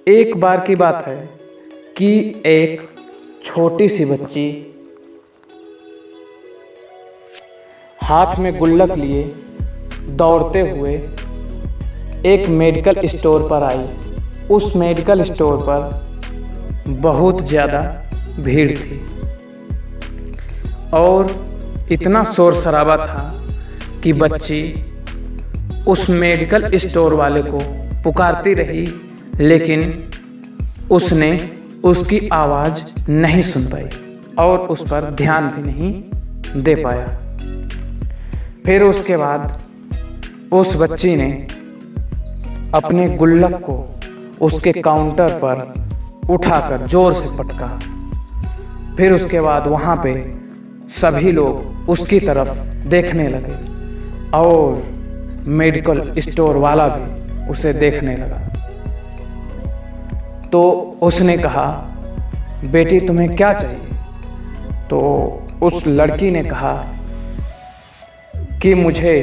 एक बार की बात है कि एक छोटी सी बच्ची हाथ में गुल्लक लिए दौड़ते हुए एक मेडिकल स्टोर पर आई। उस मेडिकल स्टोर पर बहुत ज़्यादा भीड़ थी और इतना शोर शराबा था कि बच्ची उस मेडिकल स्टोर वाले को पुकारती रही, लेकिन उसने उसकी आवाज़ नहीं सुन पाई और उस पर ध्यान भी नहीं दे पाया। फिर उसके बाद उस बच्ची ने अपने गुल्लक को उसके काउंटर पर उठाकर जोर से पटका। फिर उसके बाद वहाँ पे सभी लोग उसकी तरफ देखने लगे और मेडिकल स्टोर वाला भी उसे देखने लगा। तो उसने कहा, बेटी तुम्हें क्या चाहिए? तो उस लड़की ने कहा कि मुझे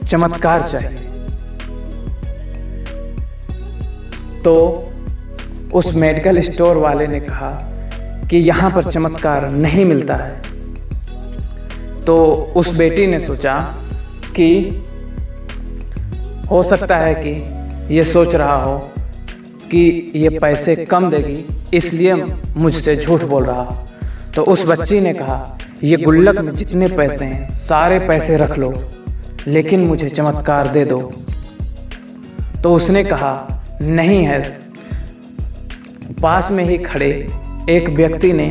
चमत्कार चाहिए। तो उस मेडिकल स्टोर वाले ने कहा कि यहाँ पर चमत्कार नहीं मिलता है। तो उस बेटी ने सोचा कि हो सकता है कि ये सोच रहा हो कि ये पैसे कम देगी, इसलिए मुझसे झूठ बोल रहा। तो उस बच्ची ने कहा, ये गुल्लक में जितने पैसे हैं सारे पैसे रख लो, लेकिन मुझे चमत्कार दे दो। तो उसने कहा, नहीं है। पास में ही खड़े एक व्यक्ति ने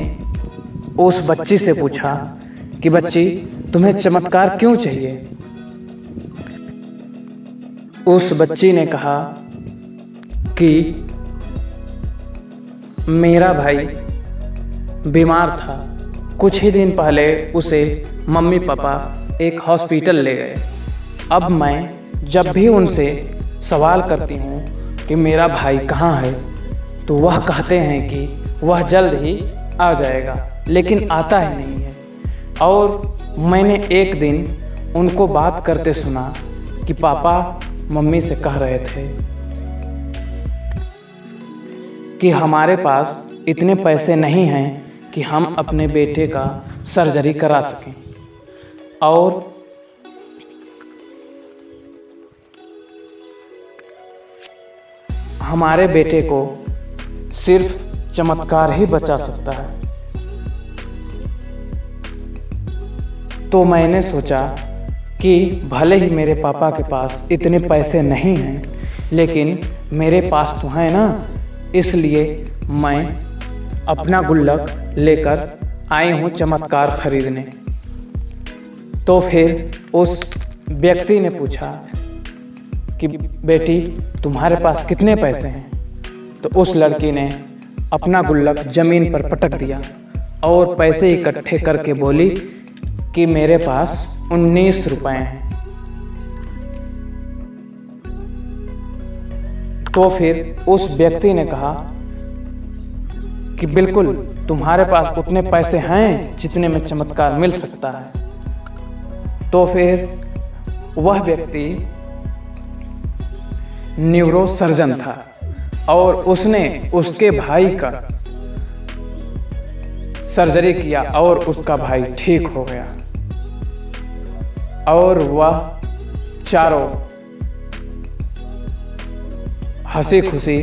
उस बच्ची से पूछा कि बच्ची तुम्हें चमत्कार क्यों चाहिए? उस बच्ची ने कहा कि मेरा भाई बीमार था, कुछ ही दिन पहले उसे मम्मी पापा एक हॉस्पिटल ले गए। अब मैं जब भी उनसे सवाल करती हूँ कि मेरा भाई कहाँ है, तो वह कहते हैं कि वह जल्द ही आ जाएगा, लेकिन आता ही नहीं है। और मैंने एक दिन उनको बात करते सुना कि पापा मम्मी से कह रहे थे कि हमारे पास इतने पैसे नहीं हैं कि हम अपने बेटे का सर्जरी करा सकें, और हमारे बेटे को सिर्फ चमत्कार ही बचा सकता है। तो मैंने सोचा कि भले ही मेरे पापा के पास इतने पैसे नहीं हैं, लेकिन मेरे पास तो है ना, इसलिए मैं अपना गुल्लक लेकर आई हूँ चमत्कार खरीदने। तो फिर उस व्यक्ति ने पूछा कि बेटी तुम्हारे पास कितने पैसे हैं? तो उस लड़की ने अपना गुल्लक ज़मीन पर पटक दिया और पैसे इकट्ठे करके बोली कि मेरे पास 19 रुपए हैं। तो फिर उस व्यक्ति ने कहा कि बिल्कुल तुम्हारे पास उतने पैसे हैं जितने में चमत्कार मिल सकता है। तो फिर वह व्यक्ति न्यूरो सर्जन था और उसने उसके भाई का सर्जरी किया और उसका भाई ठीक हो गया और वह चारों हंसी खुशी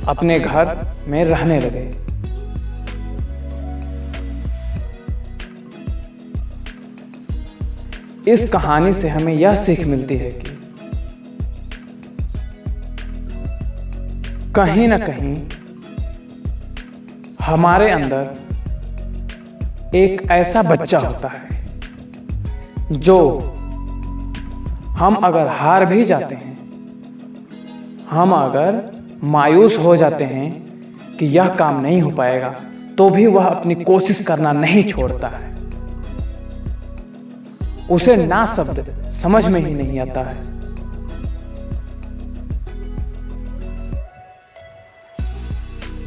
अपने घर में रहने लगे। इस कहानी से हमें यह सीख मिलती है कि कहीं ना कहीं हमारे अंदर एक ऐसा बच्चा होता है जो हम अगर हार भी जाते हैं, हम अगर मायूस हो जाते हैं कि यह काम नहीं हो पाएगा, तो भी वह अपनी कोशिश करना नहीं छोड़ता है। उसे ना शब्द समझ में ही नहीं आता है।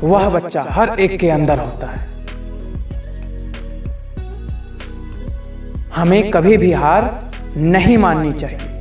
वह बच्चा हर एक के अंदर होता है। हमें कभी भी हार नहीं माननी चाहिए।